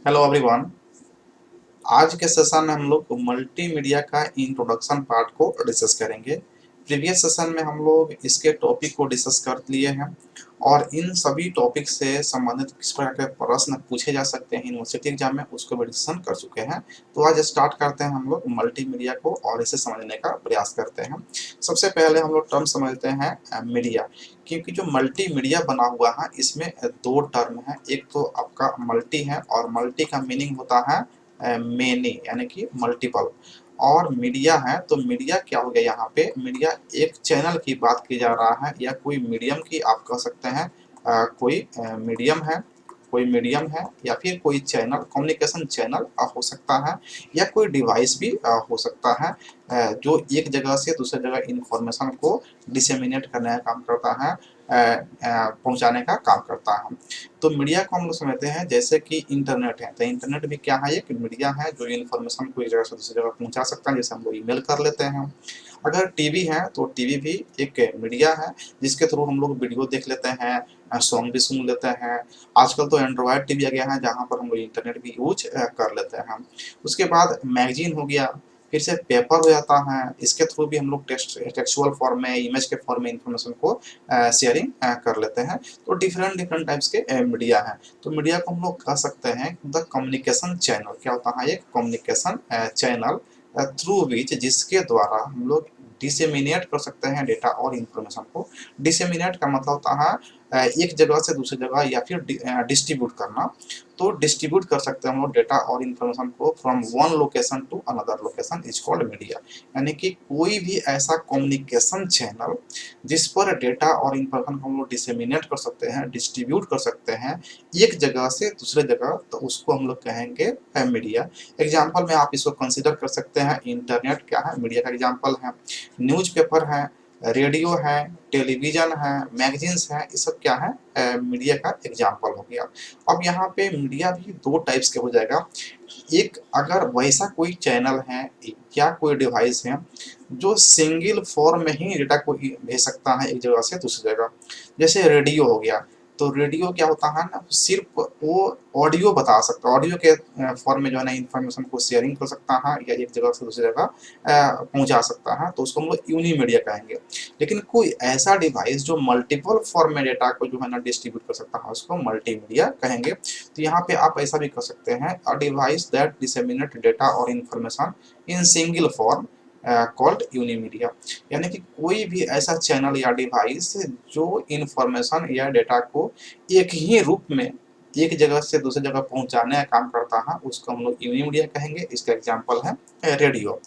Hello everyone. आज के session में हम लोग मल्टीमीडिया का इंट्रोडक्शन पार्ट को डिस्कस करेंगे। प्रीवियस सेशन में हम लोग इसके टॉपिक को डिस्कस कर लिए हैं और इन सभी टॉपिक से संबंधित किस प्रकार के प्रश्न पूछे जा सकते हैं यूनिवर्सिटी एग्जाम में उसको भी डिस्कशन कर चुके हैं। तो आज स्टार्ट करते हैं हम लोग मल्टीमीडिया को और इसे समझने का प्रयास करते हैं। सबसे पहले हम लोग टर्म समझते हैं मीडिया, क्योंकि जो मल्टीमीडिया बना हुआ है इसमें दो टर्म है। एक तो आपका मल्टी है और मल्टी का मीनिंग होता है मेनी यानी कि मल्टीपल, और मीडिया है तो मीडिया क्या हो गया, यहाँ पे मीडिया एक चैनल की बात की जा रहा है या कोई मीडियम की आप कह सकते हैं। कोई मीडियम है, कोई मीडियम है या फिर कोई चैनल, कम्युनिकेशन चैनल हो सकता है या कोई डिवाइस भी हो सकता है जो एक जगह से दूसरी जगह इंफॉर्मेशन को डिसेमिनेट करने का काम करता है, पहुंचाने का काम करता है। तो मीडिया को हम लोग समझते हैं जैसे कि इंटरनेट है, तो इंटरनेट भी क्या है, एक मीडिया है जो इन्फॉर्मेशन को एक जगह से दूसरी जगह पहुंचा सकता है, जैसे हम लोग ईमेल कर लेते हैं। अगर टीवी है तो टीवी भी एक मीडिया है जिसके थ्रू हम लोग वीडियो देख लेते हैं, सॉन्ग भी सुन लेते हैं। आजकल तो एंड्रॉयड टीवी आ गया है जहाँ पर हम लोग इंटरनेट भी यूज कर लेते हैं। उसके बाद मैगजीन हो गया, फिर से पेपर हो जाता है, इसके थ्रू भी हम लोग टेक्सुअल फॉर्म में, इमेज के फॉर्म में इंफॉर्मेशन को शेयरिंग कर लेते हैं। तो डिफरेंट डिफरेंट टाइप्स के मीडिया हैं। तो मीडिया को हम लोग कह सकते हैं द कम्युनिकेशन चैनल। क्या होता है, एक कम्युनिकेशन चैनल थ्रू विच, जिसके द्वारा हम लोग डिसेमिनेट कर सकते हैं डेटा और इंफॉर्मेशन को। डिसेमिनेट का मतलब होता है एक जगह से दूसरी जगह या फिर डिस्ट्रीब्यूट करना। तो डिस्ट्रीब्यूट कर सकते हैं हम लोग डेटा और इंफॉर्मेशन को from one location to another location is called media. यानी कि कोई भी ऐसा कम्युनिकेशन चैनल जिस पर डेटा और इंफॉर्मेशन को हम लोग डिसेमिनेट कर सकते हैं, डिस्ट्रीब्यूट कर सकते हैं एक जगह से दूसरे जगह, तो उसको हम लोग कहेंगे मीडिया। एग्जाम्पल में आप इसको कंसिडर कर सकते हैं, इंटरनेट क्या है, मीडिया का एग्जाम्पल है। न्यूज़पेपर है, रेडियो है, टेलीविजन है, मैगजीन्स है, ये सब क्या है, मीडिया का एग्जाम्पल हो गया। अब यहाँ पे मीडिया भी दो टाइप्स के हो जाएगा। एक, अगर वैसा कोई चैनल है या कोई डिवाइस है जो सिंगल फॉर्म में ही डेटा को भेज सकता है एक जगह से दूसरी जगह, जैसे रेडियो हो गया। तो रेडियो क्या होता है ना, सिर्फ वो ऑडियो बता सकता है, ऑडियो के फॉर्म में जो है ना इंफॉर्मेशन को शेयरिंग कर सकता है या एक जगह से दूसरी जगह पहुंचा सकता है, तो उसको हम लोग यूनिमीडिया कहेंगे। लेकिन कोई ऐसा डिवाइस जो मल्टीपल फॉर्म में डेटा को जो है ना डिस्ट्रीब्यूट कर सकता है, उसको मल्टीमीडिया कहेंगे। तो यहाँ पे आप ऐसा भी कर सकते हैं, a device that disseminate data और information in single form called unimedia. यानी कि कोई भी ऐसा चैनल या डिवाइस जो इंफॉर्मेशन या डेटा को एक ही रूप में एक जगह से दूसरी जगह पहुंचाने का काम करता है, उसको हम लोग यूनिमीडिया कहेंगे। इसका एग्जांपल है रेडियो।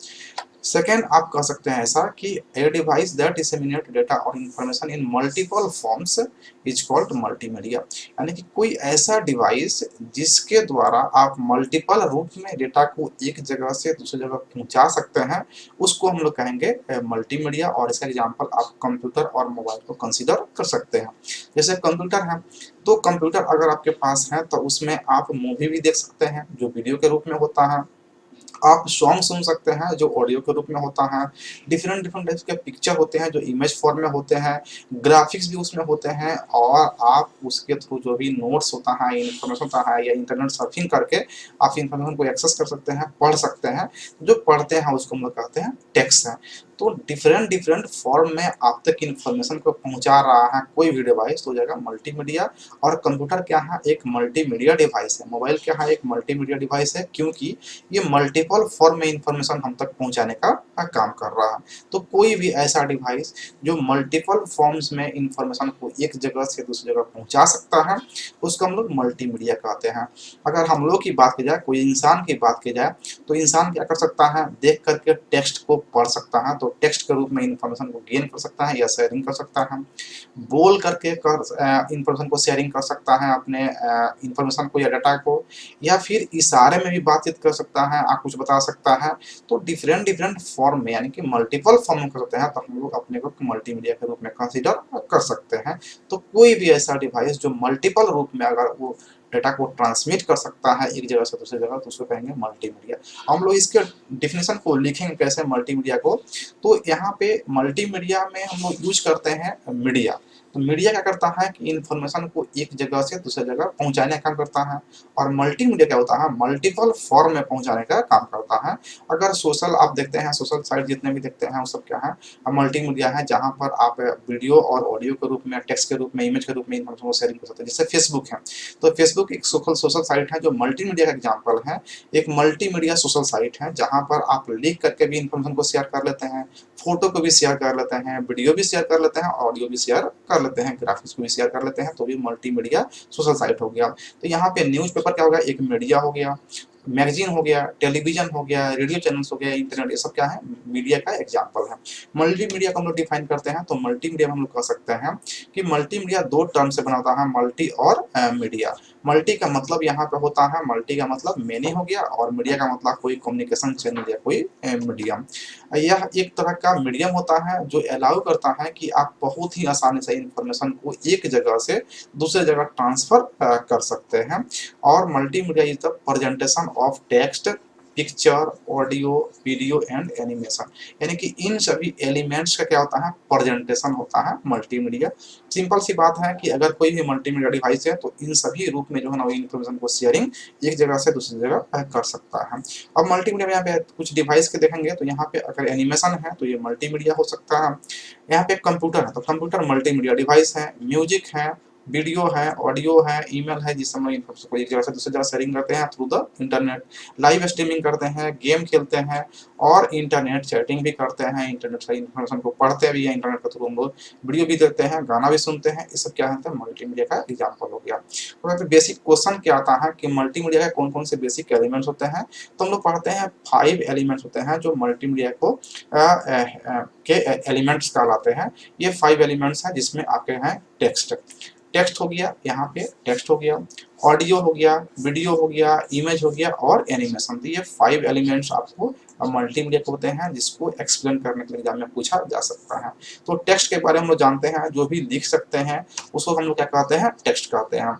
सेकेंड, आप कह सकते हैं ऐसा कि a device that disseminate data और information in multiple forms is called multimedia. यानी कि कोई ऐसा डिवाइस जिसके द्वारा आप मल्टीपल रूप में डेटा को एक जगह से दूसरी जगह पहुंचा सकते हैं, उसको हम लोग कहेंगे मल्टीमीडिया। और इसका एग्जांपल आप कंप्यूटर और मोबाइल को कंसीडर कर सकते हैं। जैसे कंप्यूटर है, तो कंप्यूटर अगर आपके पास है तो उसमें आप मूवी भी देख सकते हैं जो वीडियो के रूप में होता है, आप सॉन्ग सुन सकते हैं जो ऑडियो के रूप में होता है, डिफरेंट डिफरेंट टाइप्स के पिक्चर होते हैं जो इमेज फॉर्म में होते हैं, ग्राफिक्स भी उसमें होते हैं, और आप उसके थ्रू जो भी नोट्स होता है, इन्फॉर्मेशन होता है, या इंटरनेट सर्फिंग करके आप इंफॉर्मेशन को एक्सेस कर सकते हैं, पढ़ सकते हैं। जो पढ़ते हैं उसको हम लोग कहते हैं टेक्स्ट है। तो डिफरेंट डिफरेंट फॉर्म में आप तक इंफॉर्मेशन को पहुंचा रहा है कोई भी डिवाइस, तो हो जाएगा मल्टीमीडिया। और कंप्यूटर क्या है, एक मल्टीमीडिया डिवाइस है। मोबाइल क्या है, एक मल्टीमीडिया डिवाइस है, क्योंकि ये मल्टीपल फॉर्म में इंफॉर्मेशन हम तक पहुंचाने का काम कर रहा है। तो कोई भी ऐसा डिवाइस जो मल्टीपल फॉर्म्स में इंफॉर्मेशन को एक जगह से दूसरी जगह पहुंचा सकता है, उसको हम लोग मल्टीमीडिया कहते हैं। अगर हम लोग की बात की जाए, कोई इंसान की बात की जाए, तो इंसान क्या कर सकता है, देख करके टेक्स्ट को पढ़ सकता है, तो टेक्स्ट के रूप में इंफॉर्मेशन को गेन कर सकता है या शेयरिंग कर सकता है। बोल करके कर इंफॉर्मेशन को शेयरिंग कर सकता है, अपने इंफॉर्मेशन को या डाटा को, या फिर इशारे में भी बातचीत कर सकता है, आप कुछ बता सकता है। तो डिफरेंट डिफरेंट फॉर्म में यानी कि मल्टीपल फॉर्म में कर सकते हैं, तो हम लोग अपने को मल्टीमीडिया के रूप में कंसीडर कर सकते हैं। तो कोई भी ऐसा डिवाइस जो मल्टीपल रूप में अगर वो डेटा को ट्रांसमिट कर सकता है एक जगह से दूसरी जगह, तो उसको कहेंगे मल्टीमीडिया। हम लोग इसके डिफिनेशन को लिखेंगे कैसे मल्टीमीडिया को, तो यहाँ पे मल्टीमीडिया में हम लोग यूज करते हैं मीडिया। तो मीडिया क्या करता है कि इन्फॉर्मेशन को एक जगह से दूसरी जगह पहुंचाने का काम करता है। और मल्टीमीडिया क्या होता है, मल्टीपल फॉर्म में पहुंचाने का काम करता है। अगर सोशल आप देखते हैं, सोशल साइट जितने भी देखते हैं वो सब क्या है, मल्टीमीडिया है, जहां पर आप वीडियो और ऑडियो के रूप में, टेक्स्ट के रूप में, इमेज के रूप में इन्फॉर्मेशन को शेयरिंग कर सकते हैं। जैसे फेसबुक है, तो फेसबुक एक सोशल सोशल साइट है जो मल्टीमीडिया का एग्जाम्पल है। एक मल्टीमीडिया सोशल साइट है जहां पर आप लिख करके भी इन्फॉर्मेशन को शेयर कर लेते हैं, फोटो को भी शेयर कर लेते हैं, वीडियो भी शेयर कर लेते हैं, ऑडियो भी शेयर कर लेते हैं, ग्राफिक्स को भी शेयर कर लेते हैं, तो भी मल्टीमीडिया सोशल साइट हो गया। तो यहाँ पे न्यूज़पेपर क्या हो गया, एक मीडिया हो गया, मैगजीन हो गया, टेलीविजन हो गया, रेडियो चैनल्स हो गया, इंटरनेट, ये सब क्या है, मीडिया का एग्जाम्पल है। मल्टीमीडिया को हम लोग डिफाइन करते हैं तो मल्टीमीडिया में हम लोग कह सकते हैं कि मल्टीमीडिया दो टर्म से बना होता है, मल्टी और मीडिया। मल्टी का मतलब यहाँ पे होता है, मल्टी का मतलब मेनी हो गया, और मीडिया का मतलब कोई कम्युनिकेशन चैनल या कोई मीडियम। यह एक तरह का मीडियम होता है जो अलाउ करता है कि आप बहुत ही आसानी से इंफॉर्मेशन को एक जगह से दूसरे जगह ट्रांसफर कर सकते हैं। और multimedia is the presentation of text, picture, audio, video and animation, यानी कि इन सभी एलिमेंट्स का क्या होता है, प्रेजेंटेशन होता है मल्टीमीडिया। सिंपल सी बात है कि अगर कोई भी मल्टीमीडिया डिवाइस है तो इन सभी रूप में जो है ना वो इन्फॉर्मेशन को शेयरिंग एक जगह से दूसरी जगह कर सकता है। अब मल्टीमीडिया में यहाँ पे कुछ डिवाइस के देखेंगे तो यहाँ पे अगर एनिमेशन है तो ये मल्टीमीडिया हो सकता है। यहाँ पे कंप्यूटर है तो कंप्यूटर मल्टीमीडिया डिवाइस है, म्यूजिक है, वीडियो है, ऑडियो है, ईमेल है, जिससे हम इन्फॉर्मेशन को एक जगह से दूसरी जगह शेयरिंग करते हैं through the internet, live streaming करते हैं, गेम खेलते हैं, और इंटरनेट चैटिंग भी करते हैं, इंटरनेट से इन्फॉर्मेशन को पढ़ते भी हैं, इंटरनेट के थ्रू हम लोग वीडियो भी देखते हैं, गाना भी सुनते हैं, ये सब क्या है, मल्टीमीडिया का एग्जाम्पल हो गया। तो बेसिक क्वेश्चन क्या आता है कि मल्टीमीडिया के कौन कौन से बेसिक एलिमेंट्स होते हैं, तो हम लोग पढ़ते हैं 5 एलिमेंट्स होते हैं जो मल्टीमीडिया को के एलिमेंट्स कहलाते हैं। ये 5 एलिमेंट्स हैं जिसमें आपके हैं टेक्स्ट, टेक्स्ट हो गया, यहाँ पे टेक्स्ट हो गया, ऑडियो हो गया, वीडियो हो गया, इमेज हो गया, और एनिमेशन। तो ये 5 एलिमेंट्स आपको मल्टीमीडिया के होते हैं जिसको एक्सप्लेन करने के लिए एग्जाम में पूछा जा सकता है। तो टेक्स्ट के बारे में हम लोग जानते हैं, जो भी लिख सकते हैं उसको हम लोग क्या कहते हैं, टेक्स्ट कहते हैं।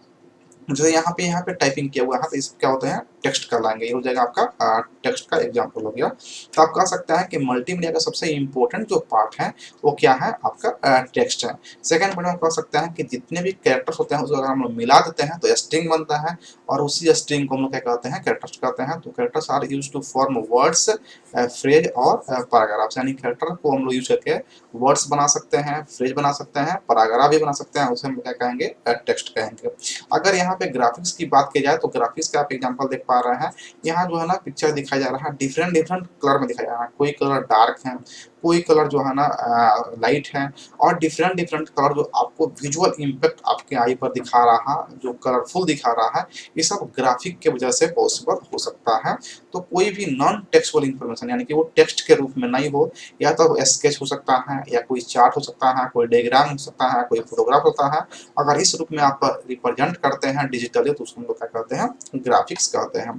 जो यहाँ पे टाइपिंग किया हुआ है तो इस क्या होते हैं, टेक्स्ट कहलाएंगे। ये हो जाएगा आपका टेक्स्ट का एग्जांपल हो गया। तो आप कह सकते हैं कि मल्टीमीडिया का सबसे इंपॉर्टेंट जो पार्ट है वो क्या है, आपका टेक्स्ट है। सेकंड पॉइंट हम कह सकते हैं कि जितने भी कैरेक्टर्स होते हैं उसको अगर हम लोग मिला देते हैं तो स्ट्रिंग बनता है, और उसी स्ट्रिंग को हम लोग क्या कहते हैं, कैरेक्टर्स कहते हैं। तो characters are use to form words, phrase और पैराग्राफ्स, यानी कैरेक्टर को हम लोग यूज करके वर्ड्स बना सकते हैं, फ्रेज बना सकते हैं, पैराग्राफ भी बना सकते हैं, उसे हम क्या कहेंगे, टेक्स्ट कहेंगे। अगर यहाँ पे ग्राफिक्स की बात की जाए तो ग्राफिक्स का आप एग्जांपल देख पा रहे हैं, यहाँ जो है ना पिक्चर दिखाया जा रहा है, डिफरेंट डिफरेंट कलर में दिखाया जा रहा है, कोई कलर डार्क है, कोई कलर जो है ना लाइट है, और डिफरेंट डिफरेंट कलर जो आपको विजुअल इम्पैक्ट आपके आई पर दिखा रहा, जो कलरफुल दिखा रहा है, ये सब ग्राफिक के वजह से पॉसिबल हो सकता है। तो कोई भी नॉन टेक्सुअल इन्फॉर्मेशन, यानी कि वो टेक्स्ट के रूप में नहीं हो, या तो स्केच हो सकता है, या कोई चार्ट हो सकता है, कोई डायग्राम हो सकता है, कोई फोटोग्राफ होता है, अगर इस रूप में आप रिप्रेजेंट करते हैं डिजिटली तो उसको हम लोग क्या कहते हैं, ग्राफिक्स कहते हैं।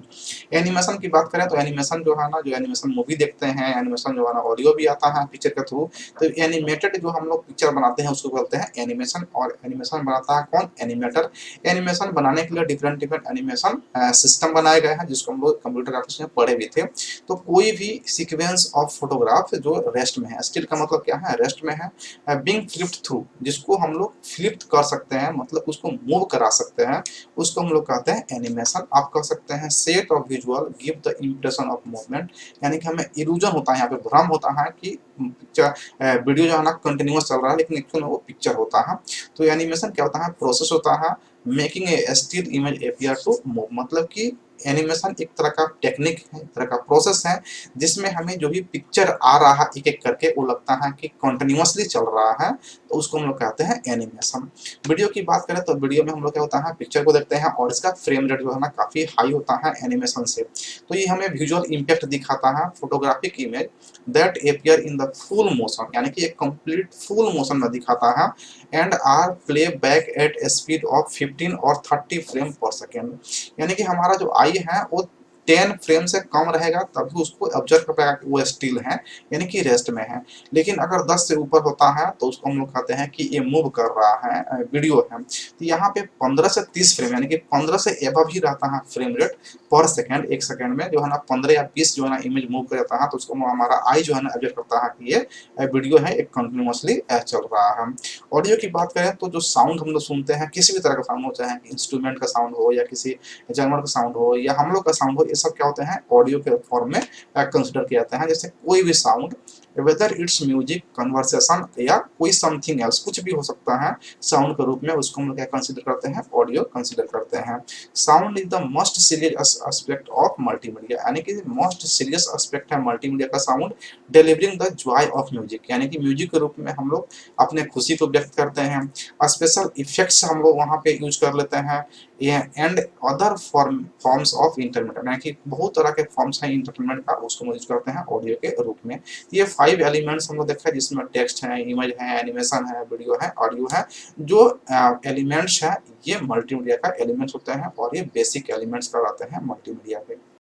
एनिमेशन की बात करें तो एनिमेशन जो है ना, जो एनिमेशन मूवी देखते हैं, एनिमेशन जो है ना ऑडियो भी आता है पिक्चर के थ्रू, तो एनिमेटेड जो हम लोग पिक्चर बनाते हैं उसको बोलते हैं एनिमेशन। और एनिमेशन बनाता है कौन, एनिमेटर। एनिमेशन बनाने के लिए डिफरेंट डिफरेंट एनिमेशन सिस्टम बनाए गए हैं जिसको हम लोग कंप्यूटर ग्राफिक्स में पढ़े भी थे। तो कोई भी सीक्वेंस ऑफ फोटोग्राफ जो रेस्ट में है, स्टिल का मतलब क्या है, रेस्ट में है, बीइंग फ्लिप्ड थ्रू, जिसको हम लोग फ्लिप कर सकते हैं, मतलब उसको मूव करा सकते हैं, उसको हम लोग कहते हैं एनिमेशन। आप कह सकते हैं set of visual give the impression of movement, यानी कि हमें इल्यूजन होता है, यहाँ पे भ्रम होता है कि पिक्चर वीडियो जो है ना कंटिन्यूअस चल रहा है, लेकिन एक्चुअल में वो पिक्चर होता है। तो एनिमेशन क्या होता है, प्रोसेस होता है making a still image appear to move, मतलब कि एनिमेशन एक तरह का टेक्निक है, एक तरह का प्रोसेस है जिसमें हमें जो भी पिक्चर आ रहा है एक एक करके वो लगता है कि कंटिन्यूअसली चल रहा है, तो उसको हम लोग कहते हैं एनिमेशन। वीडियो की बात करें तो वीडियो में हम लोग क्या होता है, पिक्चर को देखते हैं और इसका फ्रेम रेट जो है ना काफी हाई होता है एनिमेशन से, तो ये हमें विजुअल इम्पैक्ट दिखाता है। Photographic image that appear in the full motion, यानी कि एक कंप्लीट फुल मोशन में दिखाता है, and are play back at speed of 15 और 30 फ्रेम पर सेकेंड, यानी कि हमारा जो आई है वो 10 फ्रेम से कम रहेगा तभी उसको ऑब्जर्व कर पाएगा कि वो स्टिल है, यानी कि रेस्ट में है। लेकिन अगर 10 से ऊपर होता है तो उसको हम लोग कहते हैं कि ये मूव कर रहा है, वीडियो है। तो यहाँ पे 15 से 30 फ्रेम यानी कि 15 से एबव ही रहता है फ्रेम रेट पर सेकंड, एक सेकंड में जो है ना 15 या 20 जो है ना इमेज मूव कर जाता है, तो उसको हमारा आई जो है ना ऑब्जर्व करता है कि ये वीडियो है, एक कंटिन्यूअसली चल रहा है। ऑडियो की बात करें तो जो साउंड हम लोग सुनते हैं, किसी भी तरह का साउंड हो, चाहे इंस्ट्रूमेंट का साउंड हो या किसी जानवर का साउंड हो या हम लोग का साउंड हो, ये सब क्या होते हैं ऑडियो के फॉर्म में कंसिडर किए जाते हैं। जैसे कोई भी sound, whether it's music, conversation या कोई समथिंग एल्स, कुछ भी हो सकता है साउंड के रूप में, उसको हम लोग क्या कंसिडर करते हैं, ऑडियो कंसिडर करते हैं। Sound is the most serious aspect of multimedia, यानी कि मोस्ट सीरियस एस्पेक्ट है मल्टीमीडिया का sound. Delivering the Joy of music, यानी कि म्यूजिक के रूप में हम लोग अपने खुशी को व्यक्त करते हैं। स्पेशल इफेक्ट्स हम लोग वहाँ पे यूज कर लेते हैं, and other forms of entertainment, यानी कि बहुत तरह के फॉर्म्स हैं इंटरटेनमेंट का, उसको यूज करते हैं ऑडियो के रूप में। ये 5 एलिमेंट्स हम लोग देखा है, जिसमें टेक्स्ट है, इमेज है, एनिमेशन है, वीडियो है, ऑडियो है। जो एलिमेंट्स है ये मल्टीमीडिया का एलिमेंट्स होते हैं और ये बेसिक एलिमेंट्स कहलाते हैं मल्टीमीडिया के।